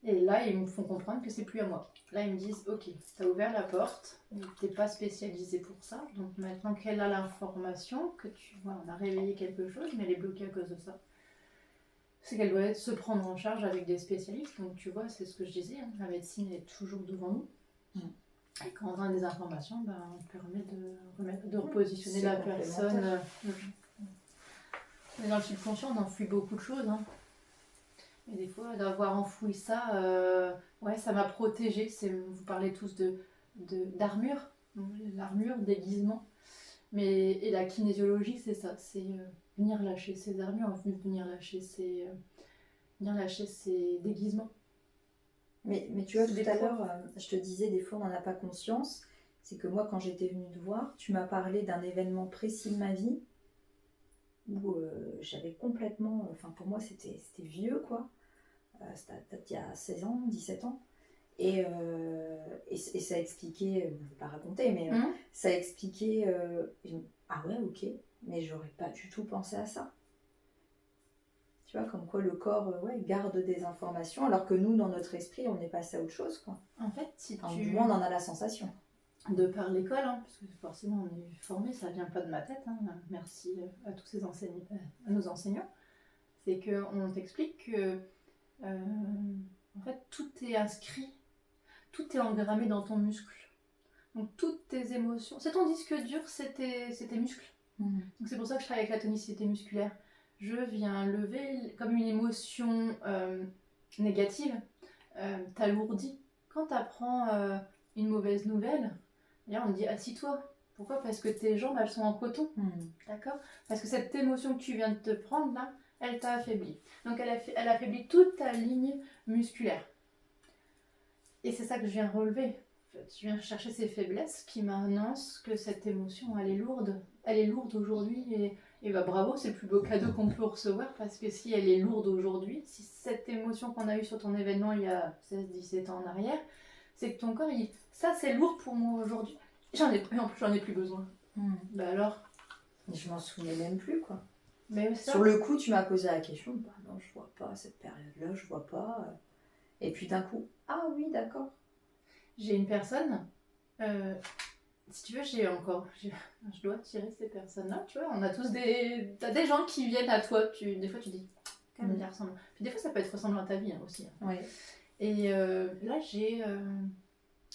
Et là, ils me font comprendre que c'est plus à moi. Là, ils me disent ok, t'as ouvert la porte, t'es pas spécialisé pour ça, donc maintenant qu'elle a l'information, que tu vois, on a réveillé quelque chose, mais elle est bloquée à cause de ça. C'est qu'elle doit se prendre en charge avec des spécialistes. Donc tu vois, c'est ce que je disais, hein, la médecine est toujours devant nous. Et quand on a des informations, on permet de repositionner la personne. Mais dans le subconscient, on enfouit beaucoup de choses. Hein. Et des fois, d'avoir enfoui ça, ça m'a protégée. Vous parlez tous d'armure, l'armure, déguisement. Et la kinésiologie, c'est ça, c'est venir lâcher ses armures, venir lâcher ses déguisements. Mais tu vois, tout à l'heure, je te disais, des fois, on n'en a pas conscience. C'est que moi, quand j'étais venue te voir, tu m'as parlé d'un événement précis de ma vie où j'avais complètement... Enfin, pour moi, c'était vieux, quoi. C'était peut-être il y a 16 ans, 17 ans. Et ça expliquait... Je ne vais pas raconter, mais ça expliquait... ah ouais, ok. Mais j'aurais pas du tout pensé à ça. Tu vois, comme quoi le corps garde des informations, alors que nous, dans notre esprit, on est passé à autre chose, quoi. En fait, du moins, on en a la sensation. De par l'école, hein, parce que forcément, on est formé, ça vient pas de ma tête. Hein, merci à tous ces enseignants, à nos enseignants. C'est qu'on t'explique que, en fait, tout est inscrit, tout est engrammé dans ton muscle. Donc, toutes tes émotions, c'est ton disque dur, c'est tes muscles. Donc, c'est pour ça que je travaille avec la tonicité musculaire. Je viens lever comme une émotion négative, t'alourdis. Quand tu apprends une mauvaise nouvelle, là on te dit assis-toi. Pourquoi? Parce que tes jambes elles sont en coton, d'accord? Parce que cette émotion que tu viens de te prendre là, elle t'a affaibli. Donc elle affaiblit toute ta ligne musculaire. Et c'est ça que je viens relever. En fait, je viens chercher ces faiblesses qui m'annoncent que cette émotion elle est lourde. Elle est lourde aujourd'hui et bravo, c'est le plus beau cadeau qu'on peut recevoir parce que si elle est lourde aujourd'hui, si cette émotion qu'on a eue sur ton événement il y a 16-17 ans en arrière, c'est que ton corps, ça c'est lourd pour moi aujourd'hui, en plus j'en ai plus besoin. Alors je m'en souvenais même plus, quoi. Mais ça, Sur le coup, tu m'as posé la question, bah non, je vois pas cette période-là, je vois pas. Et puis d'un coup, ah oui, d'accord. j'ai une personne, si tu veux, je dois tirer ces personnes-là, tu vois, on a tous t'as des gens qui viennent à toi, des fois tu dis, quand même, il ressemble. Puis des fois ça peut être ressemblant à ta vie aussi. Hein. Ouais. Et là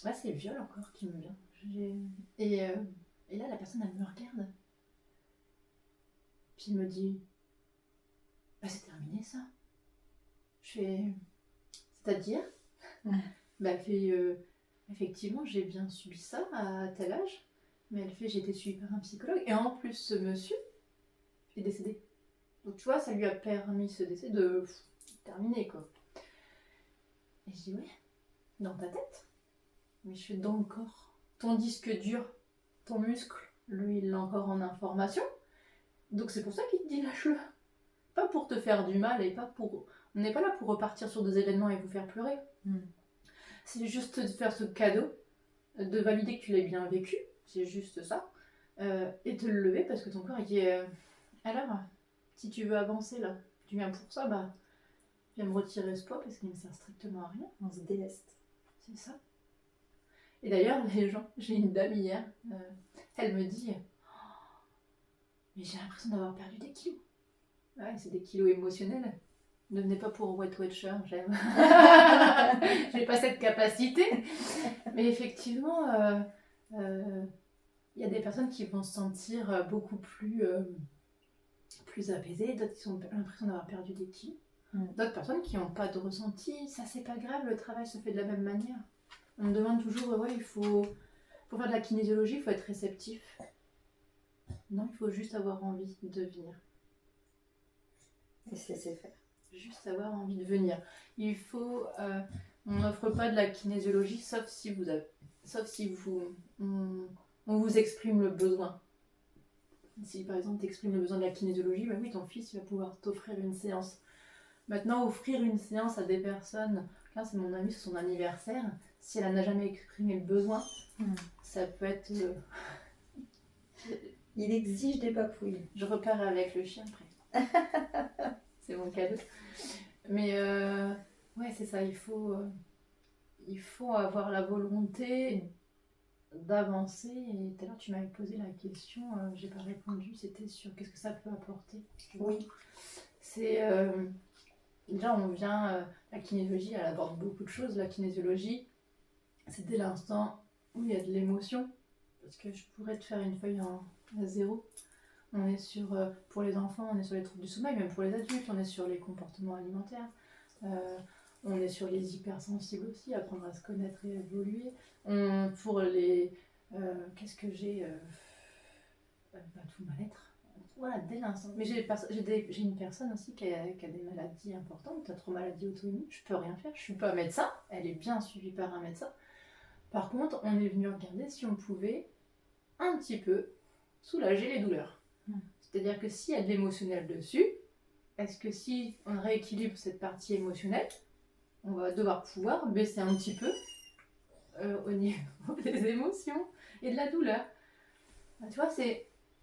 là c'est le viol encore qui me vient. Et, et là la personne elle me regarde, puis elle me dit, bah c'est terminé ça. Je fais, c'est-à-dire bah, elle fait, effectivement, j'ai bien subi ça à tel âge, mais elle fait, j'ai été suivie par un psychologue, et en plus, ce monsieur est décédé. Donc, tu vois, ça lui a permis ce décès de terminer, quoi. Et je dis, ouais, dans ta tête, mais je suis dans le corps. Ton disque dur, ton muscle, lui, il l'a encore en information. Donc, c'est pour ça qu'il te dit, lâche-le. Pas pour te faire du mal, et pas pour... On n'est pas là pour repartir sur des événements et vous faire pleurer. C'est juste de faire ce cadeau, de valider que tu l'as bien vécu, c'est juste ça, et de le lever parce que ton corps il dit alors, si tu veux avancer là, tu viens pour ça, bah viens me retirer ce poids parce qu'il ne sert strictement à rien. On se déleste. C'est ça. Et d'ailleurs, les gens, j'ai une dame hier, elle me dit mais j'ai l'impression d'avoir perdu des kilos. Ouais, c'est des kilos émotionnels. Ne venez pas pour Wet Watcher, j'aime. J'ai pas cette capacité. Mais effectivement, y a des personnes qui vont se sentir beaucoup plus apaisées, d'autres qui ont l'impression d'avoir perdu des kilos. D'autres personnes qui n'ont pas de ressenti, ça c'est pas grave, le travail se fait de la même manière. On me demande toujours, ouais, pour faire de la kinésiologie, il faut être réceptif. Non, il faut juste avoir envie de venir. Et se laisser faire. Juste avoir envie de venir. Il faut... on n'offre pas de la kinésiologie sauf si on vous exprime le besoin. Si par exemple tu exprimes le besoin de la kinésiologie, bah oui, ton fils il va pouvoir t'offrir une séance. Maintenant, offrir une séance à des personnes, là c'est mon amie, c'est son anniversaire, si elle n'a jamais exprimé le besoin, ça peut être... Il exige des papouilles. Je repars avec le chien après. C'est mon cadeau. Mais ouais, c'est ça, il faut avoir la volonté d'avancer. Et tout à l'heure, tu m'avais posé la question, j'ai pas répondu, c'était sur qu'est-ce que ça peut apporter. Oui. C'est déjà, on vient, la kinésiologie, elle aborde beaucoup de choses. La kinésiologie, c'est dès l'instant où il y a de l'émotion, parce que je pourrais te faire une feuille à 0. On est sur, pour les enfants, on est sur les troubles du sommeil, même pour les adultes, on est sur les comportements alimentaires, on est sur les hypersensibles aussi, apprendre à se connaître et à évoluer. Pour les... qu'est-ce que j'ai tout mal-être. Voilà, dès l'instant. Mais j'ai une personne aussi qui a des maladies importantes, qui a trop maladie auto-immune, je peux rien faire, je suis pas médecin, elle est bien suivie par un médecin. Par contre, on est venu regarder si on pouvait un petit peu soulager les douleurs. C'est-à-dire que s'il y a de l'émotionnel dessus, est-ce que si on rééquilibre cette partie émotionnelle, on va devoir pouvoir baisser un petit peu au niveau des émotions et de la douleur. Tu vois,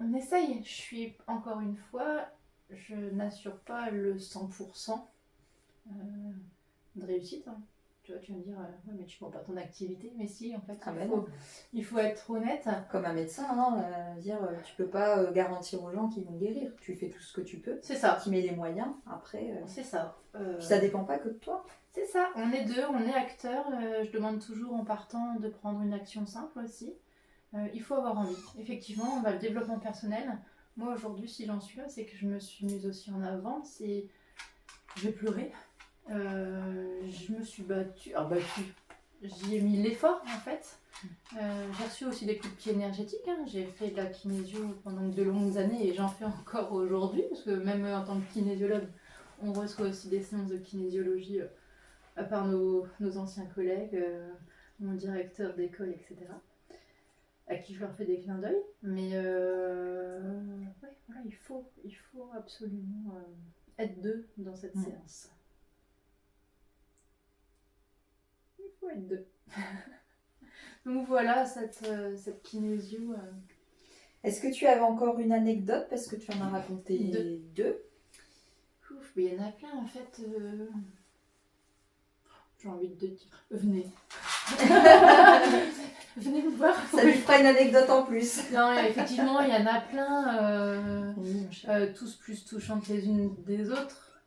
on essaye. Je suis, encore une fois, je n'assure pas le 100% de réussite. Hein. Tu vois, tu vas me dire, ouais, mais tu ne prends pas ton activité. Mais si, en fait, il faut être honnête. Comme un médecin, hein, dire, tu peux pas garantir aux gens qu'ils vont guérir. Tu fais tout ce que tu peux. C'est ça. Tu mets les moyens, après... C'est ça. Puis ça dépend pas que de toi. C'est ça, on est deux, on est acteurs. Je demande toujours en partant de prendre une action simple aussi. Il faut avoir envie. Effectivement, le développement personnel, moi aujourd'hui, si j'en suis là, c'est que je me suis mise aussi en avant. J'ai pleuré. Je me suis battue. J'y ai mis l'effort en fait. J'ai reçu aussi des coups de pied énergétiques. Hein. J'ai fait de la kinésio pendant de longues années et j'en fais encore aujourd'hui. Parce que même en tant que kinésiologue, on reçoit aussi des séances de kinésiologie par nos anciens collègues, mon directeur d'école, etc. À qui je leur fais des clins d'œil. Mais ouais, voilà, il faut absolument être deux dans cette séance. Il faut être deux. Donc voilà, cette kinésio. Est-ce que tu avais encore une anecdote parce que tu en as raconté deux? Ouf, mais il y en a plein en fait. J'ai envie de te dire, venez. Venez me voir. Ça lui fera une anecdote en plus. Non, effectivement, il y en a plein, Oui, mon cher. tous plus touchantes les unes des autres.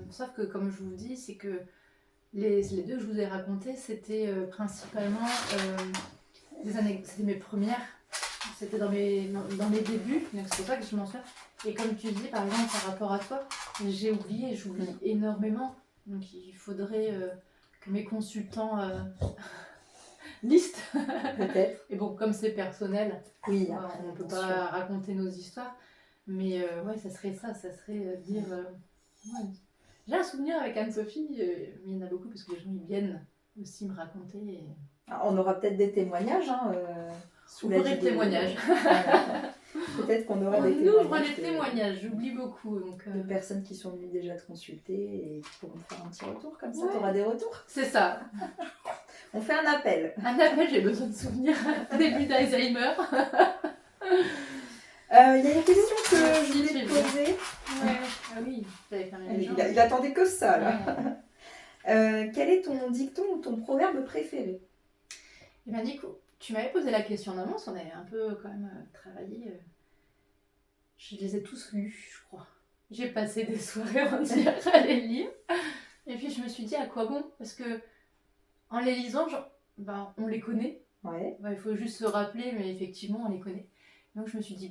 Sauf que, comme je vous dis, c'est que les deux que je vous ai racontées, c'était principalement des anecdotes. C'était mes premières. C'était dans mes débuts, donc c'est pour ça que je m'en souviens. Et comme tu dis, par exemple, par rapport à toi, j'oublie énormément. Donc il faudrait que mes consultants listent. Peut-être. Et bon, comme c'est personnel, Oui, on ne peut pas raconter nos histoires. Mais ouais, ça serait dire... ouais. J'ai un souvenir avec Anne-Sophie, mais il y en a beaucoup parce que les gens ils viennent aussi me raconter. Et... On aura peut-être des témoignages. Sous la vidéo. Témoignages. Peut-être qu'on aura On des témoignages. ouvre les témoignages, j'oublie beaucoup. Donc, de personnes qui sont venues déjà te consulter et qui pourront te faire un petit retour. Comme ça, Ouais. tu auras des retours. c'est ça. On fait un appel. Un appel, j'ai besoin de souvenirs. Début d'Alzheimer. Il y a une question que je voulais te poser. Ouais. Ah oui, j'avais fermé les gens. Il attendait que ça, là. Quel est ton dicton ou ton proverbe préféré? Et bien, du coup, tu m'avais posé la question en avance, on avait un peu quand même travaillé. Je les ai tous lus, je crois. J'ai passé des soirées entières à les lire. Et puis je me suis dit, à quoi bon? Parce que en les lisant, on les connaît. Ouais. Il faut juste se rappeler, mais effectivement, on les connaît. Donc je me suis dit,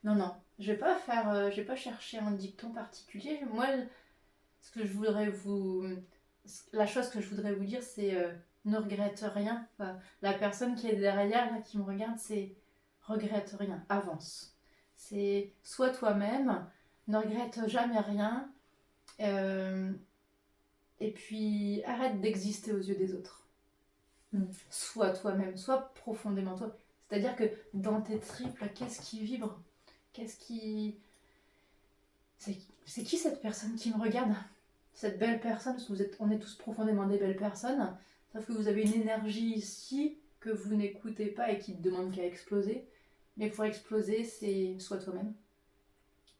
non, je vais pas chercher un dicton particulier. Moi, la chose que je voudrais vous dire, c'est ne regrette rien. Enfin, la personne qui est derrière, là, qui me regarde, c'est regrette rien, avance. C'est sois toi-même, ne regrette jamais rien, et puis arrête d'exister aux yeux des autres. Sois toi-même, sois profondément toi. C'est-à-dire que dans tes tripes, qu'est-ce qui vibre? C'est qui cette personne qui me regarde? Cette belle personne, parce que on est tous profondément des belles personnes, sauf que vous avez une énergie ici que vous n'écoutez pas et qui ne demande qu'à exploser. Mais pour exploser, c'est sois toi-même.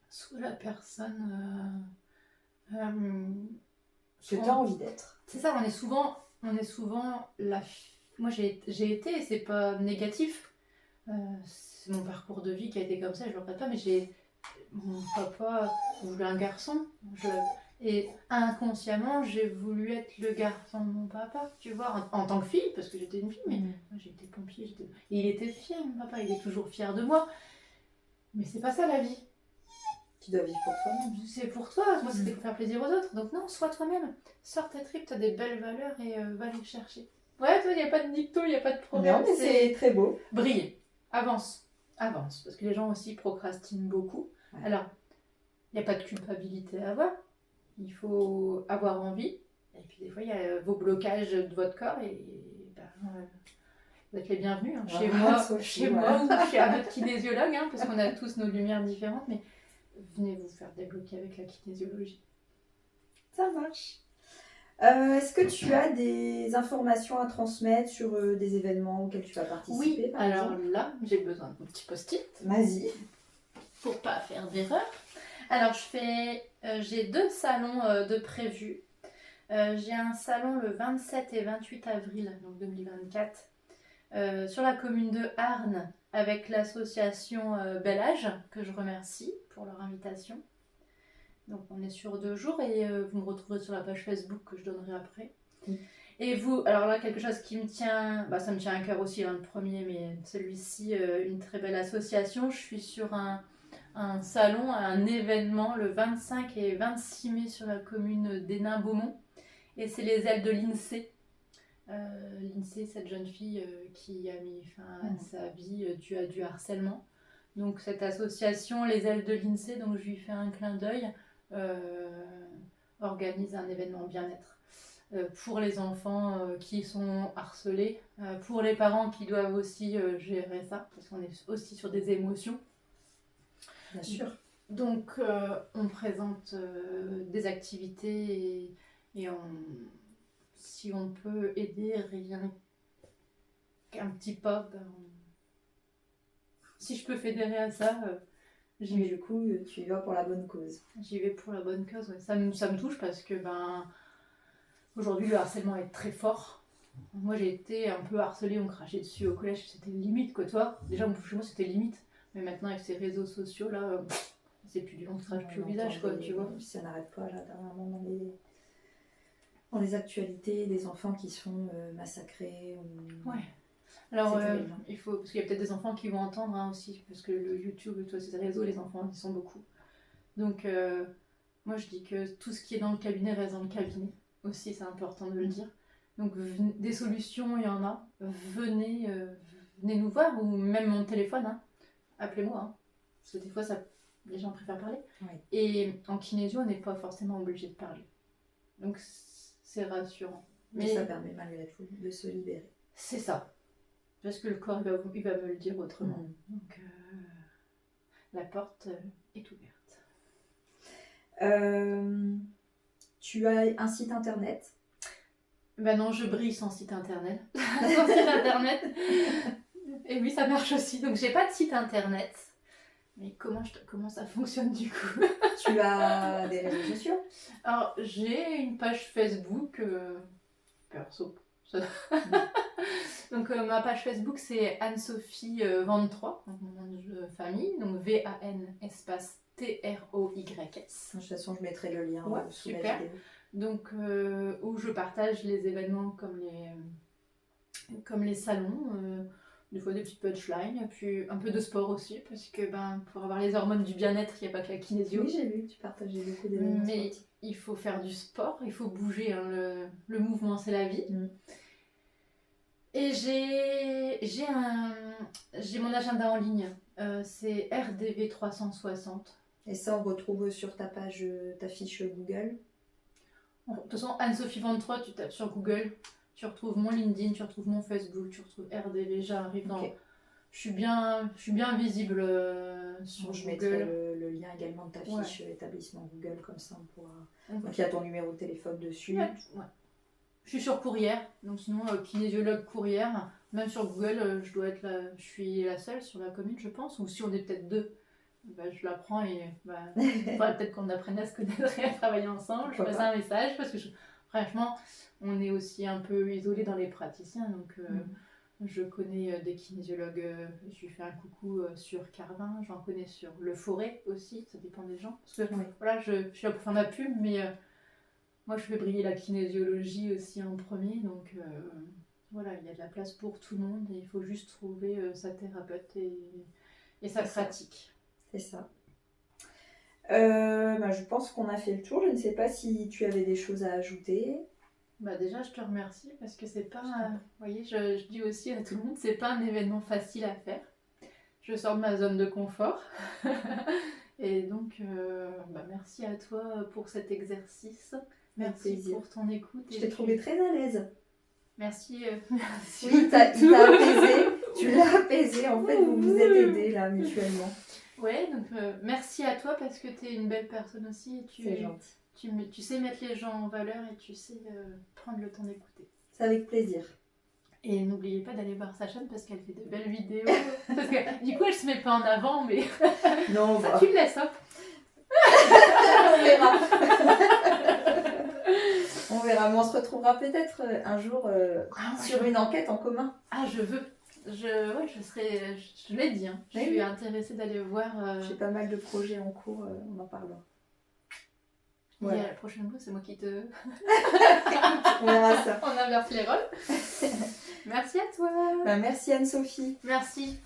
Sois la personne Que tu as envie d'être. C'est ça, on est souvent moi j'ai été, et c'est pas négatif. C'est mon parcours de vie qui a été comme ça, je le regrette pas, mais mon papa voulait un garçon. Et inconsciemment, j'ai voulu être le garçon de mon papa, tu vois, en tant que fille, parce que j'étais une fille, mais moi j'étais pompier, et il était fier, mon papa, il est toujours fier de moi. Mais c'est pas ça la vie. Tu dois vivre pour toi-même. C'est pour toi, moi c'était pour faire plaisir aux autres. Donc non, sois toi-même. Sors tes tripes, t'as des belles valeurs et va les chercher. Ouais, toi, il n'y a pas de dicton, il n'y a pas de problème. Non, mais c'est très beau. Brille, avance. Parce que les gens aussi procrastinent beaucoup. Ouais. Alors, il n'y a pas de culpabilité à avoir. Il faut avoir envie. Et puis des fois, il y a vos blocages de votre corps et vous êtes les bienvenus. Hein. Chez moi ou chez un autre kinésiologue, hein, parce qu'on a tous nos lumières différentes, mais venez vous faire débloquer avec la kinésiologie. Ça marche. Est-ce que tu as des informations à transmettre sur des événements auxquels tu vas participer? Oui, alors là, j'ai besoin d'un petit post-it. Vas-y. Pour pas faire d'erreur. Alors, j'ai 2 salons de prévus. J'ai un salon le 27 et 28 avril donc 2024 sur la commune de Arnes avec l'association Bel Âge, que je remercie pour leur invitation. Donc on est sur 2 jours et vous me retrouverez sur la page Facebook que je donnerai après. Et vous, alors là, quelque chose qui me tient, ça me tient à cœur aussi, le premier, mais celui-ci, une très belle association. Je suis sur un salon, un événement le 25 et 26 mai sur la commune d'Hénin-Beaumont. Et c'est les ailes de l'INSEE. L'INSEE, cette jeune fille qui a mis fin à sa vie due à du harcèlement. Donc cette association, les ailes de l'INSEE, donc je lui fais un clin d'œil, organise un événement bien-être pour les enfants qui sont harcelés, pour les parents qui doivent aussi gérer ça, parce qu'on est aussi sur des émotions. Bien sûr. Donc on présente des activités et si on peut aider rien qu'un petit pas, si je peux fédérer à ça, j'y Mais vais. du coup, tu y vas pour la bonne cause. J'y vais pour la bonne cause. Ouais. Ça me touche parce que aujourd'hui le harcèlement est très fort. Moi j'ai été un peu harcelée, on me crachait dessus au collège, c'était limite quoi, toi. Déjà chez moi c'était limite. Mais maintenant avec ces réseaux sociaux là, c'est plus on se crache plus au visage quoi, tu vois. Ça n'arrête pas là dernièrement dans les actualités, des enfants qui sont massacrés. Ouais. Alors, C'est terrible. il faut, parce qu'il y a peut-être des enfants qui vont entendre aussi, parce que le YouTube et tous ces réseaux, les enfants, ils sont beaucoup. Donc, moi, je dis que tout ce qui est dans le cabinet reste dans le cabinet. Aussi, c'est important de le dire. Donc, des solutions, il y en a. Venez nous voir, ou même mon téléphone, hein. Appelez-moi. Hein. Parce que des fois, les gens préfèrent parler. Oui. Et en kinésio, on n'est pas forcément obligé de parler. Donc, c'est rassurant. Mais ça permet malgré tout de se libérer. C'est ça. Parce que le corps, il va me le dire autrement. Donc, la porte est ouverte. Tu as un site internet? Ben non, je brille sans site internet. Sans site internet. Et oui, ça marche aussi. Donc, j'ai pas de site internet. Mais comment ça fonctionne du coup? Tu as des réseaux sociaux? Alors, j'ai une page Facebook perso. Donc ma page Facebook c'est Anne-Sophie 23, donc mon nom de famille, donc V-A-N espace T-R-O-Y-S. De toute façon, je mettrai le lien sous super. la vidéo. Donc où je partage les événements comme les salons, des fois des petites punchlines, puis un peu de sport aussi, parce que pour avoir les hormones du bien-être, il n'y a pas que la kinésio. Oui, j'ai vu, tu partageais beaucoup d'événements sportifs. Il faut faire du sport, il faut bouger, hein, le mouvement c'est la vie. Et j'ai mon agenda en ligne, c'est RDV 360. Et ça, on retrouve sur ta page, ta fiche Google. De toute façon, Anne-Sophie 23, tu tapes sur Google, tu retrouves mon LinkedIn, tu retrouves mon Facebook, tu retrouves RDV, j'arrive dans... Okay. Je suis bien visible sur Google. Je mettrai le lien également de ta fiche établissement Google, comme ça on pourra... Donc il y a ton numéro de téléphone dessus. Ouais. Je suis sur Courrières, donc sinon kinésiologue Courrières, même sur Google, je suis la seule sur la commune je pense, ou si on est peut-être deux, je la prends et il faudrait peut-être qu'on apprenne à se connaître et à travailler ensemble. Je passe un message parce que franchement on est aussi un peu isolés dans les praticiens, donc je connais des kinésiologues, je lui fais un coucou sur Carvin, j'en connais sur Le Forêt aussi, ça dépend des gens, parce que voilà, je suis là pour faire ma pub, mais moi je fais briller la kinésiologie aussi en premier, donc voilà, il y a de la place pour tout le monde et il faut juste trouver sa thérapeute et sa pratique. C'est ça. Je pense qu'on a fait le tour, je ne sais pas si tu avais des choses à ajouter. Déjà je te remercie parce que c'est pas, vous voyez, je dis aussi à tout le monde, c'est pas un événement facile à faire. Je sors de ma zone de confort. Et donc, merci à toi pour cet exercice. Merci pour ton écoute. Je t'ai trouvé très à l'aise. Merci. Oui, il t'a apaisé. Tu l'as apaisé. En fait, vous vous êtes aidés là mutuellement. Ouais, donc merci à toi parce que tu es une belle personne aussi. Et c'est gentil. Tu sais mettre les gens en valeur et tu sais prendre le temps d'écouter. C'est avec plaisir. Et n'oubliez pas d'aller voir sa chaîne parce qu'elle fait de belles vidéos. Parce que du coup, elle se met pas en avant, mais. Non, ça, tu me laisses, hein. On verra. On verra, mais on se retrouvera peut-être un jour sur une enquête en commun. Ah, je veux. Je l'ai dit, hein. Je suis intéressée d'aller voir. J'ai pas mal de projets en cours, on en parlera. Ouais. Et la prochaine fois, c'est moi qui te. On verra ça. On inverse les rôles. Merci à toi. Merci Anne-Sophie. Merci.